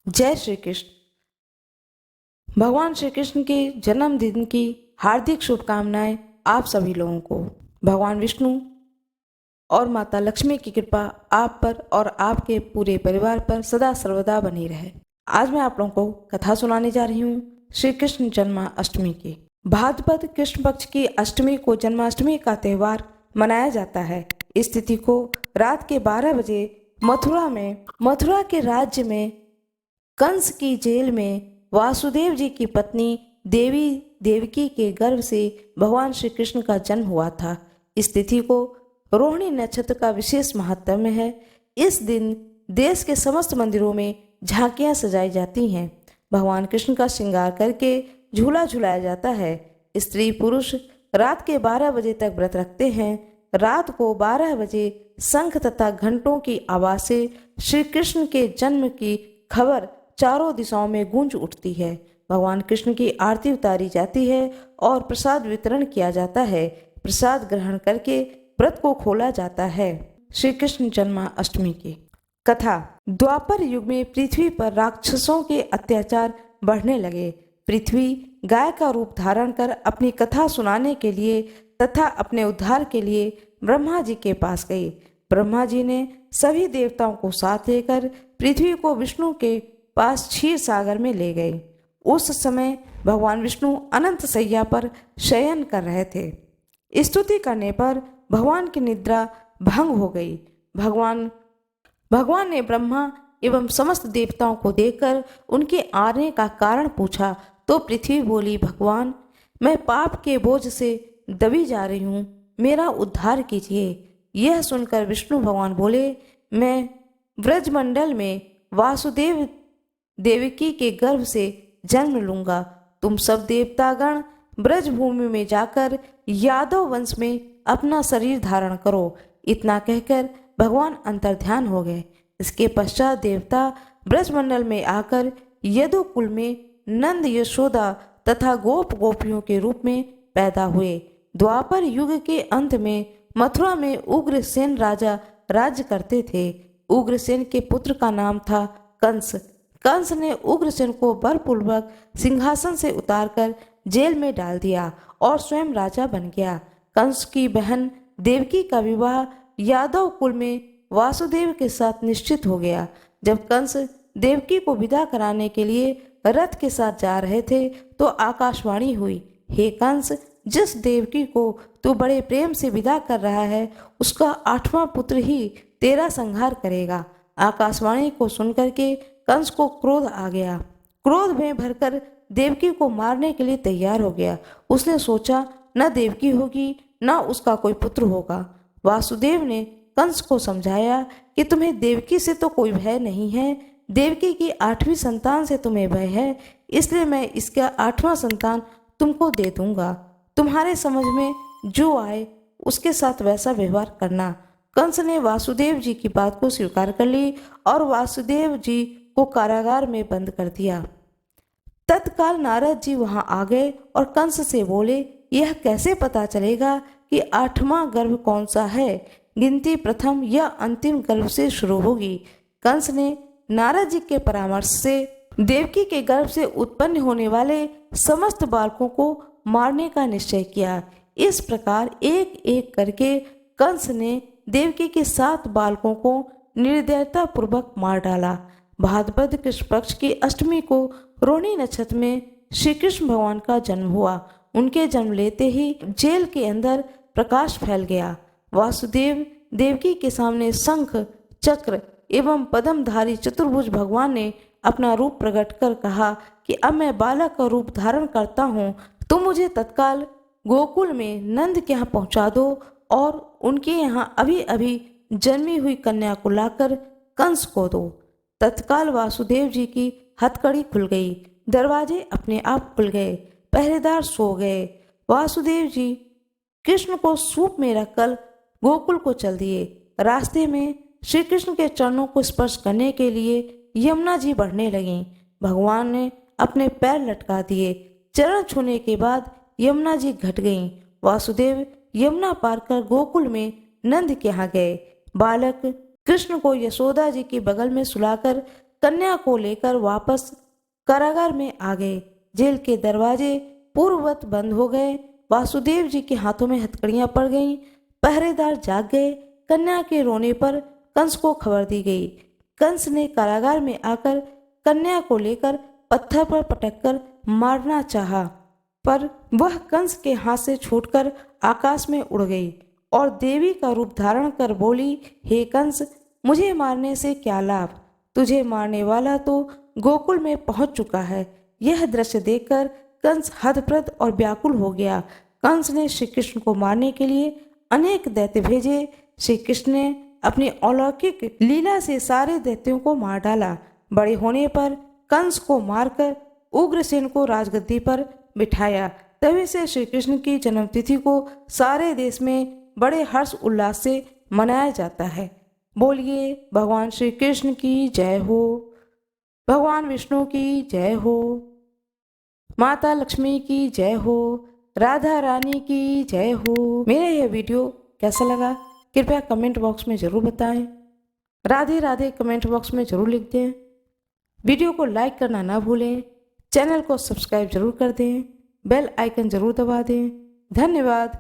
जय श्री कृष्ण। भगवान श्री कृष्ण के जन्मदिन की हार्दिक शुभकामनाएं आप सभी लोगों को। भगवान विष्णु और माता लक्ष्मी की कृपा आप पर और आपके पूरे परिवार पर सदा सर्वदा बनी रहे। आज मैं आप लोगों को कथा सुनाने जा रही हूँ श्री कृष्ण जन्माष्टमी की। भाद्रपद कृष्ण पक्ष की अष्टमी को जन्माष्टमी का त्योहार मनाया जाता है। इस तिथि को रात के 12 बजे मथुरा के राज्य में कंस की जेल में वासुदेव जी की पत्नी देवी देवकी के गर्भ से भगवान श्री कृष्ण का जन्म हुआ था। इस तिथि को रोहिणी नक्षत्र का विशेष महत्व है। इस दिन देश के समस्त मंदिरों में झांकियां सजाई जाती हैं। भगवान कृष्ण का श्रृंगार करके झूला झुलाया जाता है। स्त्री पुरुष रात के 12 बजे तक व्रत रखते हैं। रात को 12 बजे शंख तथा घंटों की आवाज से श्री कृष्ण के जन्म की खबर चारों दिशाओं में गूंज उठती है। भगवान कृष्ण की आरती उतारी जाती है और प्रसाद वितरण किया जाता है। प्रसाद ग्रहण करके व्रत को खोला जाता है। श्री कृष्ण जन्माष्टमी की कथा। द्वापर युग में पृथ्वी पर राक्षसों के अत्याचार बढ़ने लगे। पृथ्वी गाय का रूप धारण कर अपनी कथा सुनाने के लिए तथा अपने उद्धार के लिए ब्रह्मा जी के पास गई। ब्रह्मा जी ने सभी देवताओं को साथ लेकर पृथ्वी को विष्णु के पास क्षीर सागर में ले गए। उस समय भगवान विष्णु अनंत सैया पर शयन कर रहे थे। स्तुति करने पर भगवान की निद्रा भंग हो गई। भगवान ने ब्रह्मा एवं समस्त देवताओं को देखकर उनके आने का कारण पूछा तो पृथ्वी बोली, भगवान, मैं पाप के बोझ से दबी जा रही हूँ, मेरा उद्धार कीजिए। यह सुनकर विष्णु भगवान बोले, मैं ब्रजमंडल में वासुदेव देवकी के गर्भ से जन्म लूंगा। तुम सब देवतागण ब्रज भूमि में जाकर यादव वंश में अपना शरीर धारण करो। इतना कहकर भगवान अंतर्ध्यान हो गए। इसके पश्चात देवता ब्रजमंडल में आकर यदुकुल में नंद यशोदा तथा गोप गोपियों के रूप में पैदा हुए। द्वापर युग के अंत में मथुरा में उग्रसेन राजा राज्य करते थे। उग्रसेन के पुत्र का नाम था कंस। कंस ने उग्रसेन को बलपूर्वक सिंहासन से उतारकर जेल में डाल दिया और स्वयं राजा बन गया। कंस की बहन देवकी का विवाह यादव कुल में वासुदेव के साथ निश्चित हो गया। जब कंस देवकी को विदा कराने के लिए रथ के साथ जा रहे थे तो आकाशवाणी हुई, हे कंस, जिस देवकी को तू बड़े प्रेम से विदा कर रहा है उसका 8वां पुत्र ही तेरा संहार करेगा। आकाशवाणी को सुनकर के कंस को क्रोध आ गया। क्रोध में भरकर देवकी को मारने के लिए तैयार हो गया। उसने सोचा, न देवकी होगी न उसका कोई पुत्र होगा। वासुदेव ने कंस को समझाया कि तुम्हें देवकी से तो कोई भय नहीं है, देवकी की 8वीं संतान से तुम्हें भय है, इसलिए मैं इसका 8वां संतान तुमको दे दूंगा। तुम्हारे समझ में जो आए उसके साथ वैसा व्यवहार करना। कंस ने वासुदेव जी की बात को स्वीकार कर ली और वासुदेव जी को कारागार में बंद कर दिया। तत्काल नारद जी वहां आ गए और कंस से बोले, यह कैसे पता चलेगा कि 8वां गर्भ कौन सा है? गिनती प्रथम या अंतिम गर्भ से शुरू होगी। कंस ने नारद जी के परामर्श से देवकी के गर्भ से उत्पन्न होने वाले समस्त बालकों को मारने का निश्चय किया। इस प्रकार एक एक करके कंस ने देवकी के 7 बालकों को निर्दयता पूर्वक मार डाला। भाद्रपद कृष्ण पक्ष की अष्टमी को रोहिणी नक्षत्र में श्री कृष्ण भगवान का जन्म हुआ। उनके जन्म लेते ही जेल के अंदर प्रकाश फैल गया। वासुदेव देवकी के सामने शंख चक्र एवं पद्मधारी चतुर्भुज भगवान ने अपना रूप प्रकट कर कहा कि अब मैं बालक का रूप धारण करता हूँ, तुम मुझे तत्काल गोकुल में नंद के यहाँ पहुँचा दो और उनके यहाँ अभी अभी जन्मी हुई कन्या को लाकर कंस को दो। तत्काल वासुदेव जी की हथकड़ी खुल गई। दरवाजे अपने आप खुल गए। पहरेदार सो गए। वासुदेव जी कृष्ण को सूप में रखकर गोकुल को चल दिए। रास्ते में श्री कृष्ण के चरणों को स्पर्श करने के लिए यमुना जी बढ़ने लगीं। भगवान ने अपने पैर लटका दिए। चरण छूने के बाद यमुना जी घट गईं। वासुदेव यमुना पार कर गोकुल में नंद के यहाँ गए। बालक कृष्ण को यशोदा जी के बगल में सुलाकर कन्या को लेकर वापस कारागार में आ गए। जेल के दरवाजे पूर्ववत बंद हो गए। वासुदेव जी के हाथों में हथकड़ियां पड़ गईं। पहरेदार जाग गए। कन्या के रोने पर कंस को खबर दी गई। कंस ने कारागार में आकर कन्या को लेकर पत्थर पर पटककर मारना चाहा, पर वह कंस के हाथ से छूटकर आकाश में उड़ गई और देवी का रूप धारण कर बोली, हे कंस, मुझे मारने से क्या लाभ? तुझे मारने वाला तो गोकुल में पहुंच चुका है। यह दृश्य देखकर कंस हतप्रभ और व्याकुल हो गया। कंस ने श्री कृष्ण को मारने के लिए अनेक दैत्य भेजे। श्री कृष्ण ने अपनी अलौकिक लीला से सारे दैत्यों को मार डाला। बड़े होने पर कंस को मारकर उग्रसेन को राजगद्दी पर बिठाया। तभी से श्री कृष्ण की जन्मतिथि को सारे देश में बड़े हर्ष उल्लास से मनाया जाता है। बोलिए भगवान श्री कृष्ण की जय हो, भगवान विष्णु की जय हो, माता लक्ष्मी की जय हो, राधा रानी की जय हो। मेरा यह वीडियो कैसा लगा कृपया कमेंट बॉक्स में ज़रूर बताएं। राधे राधे कमेंट बॉक्स में ज़रूर लिख दें। वीडियो को लाइक करना ना भूलें। चैनल को सब्सक्राइब जरूर कर दें। बेल आइकन जरूर दबा दें। धन्यवाद।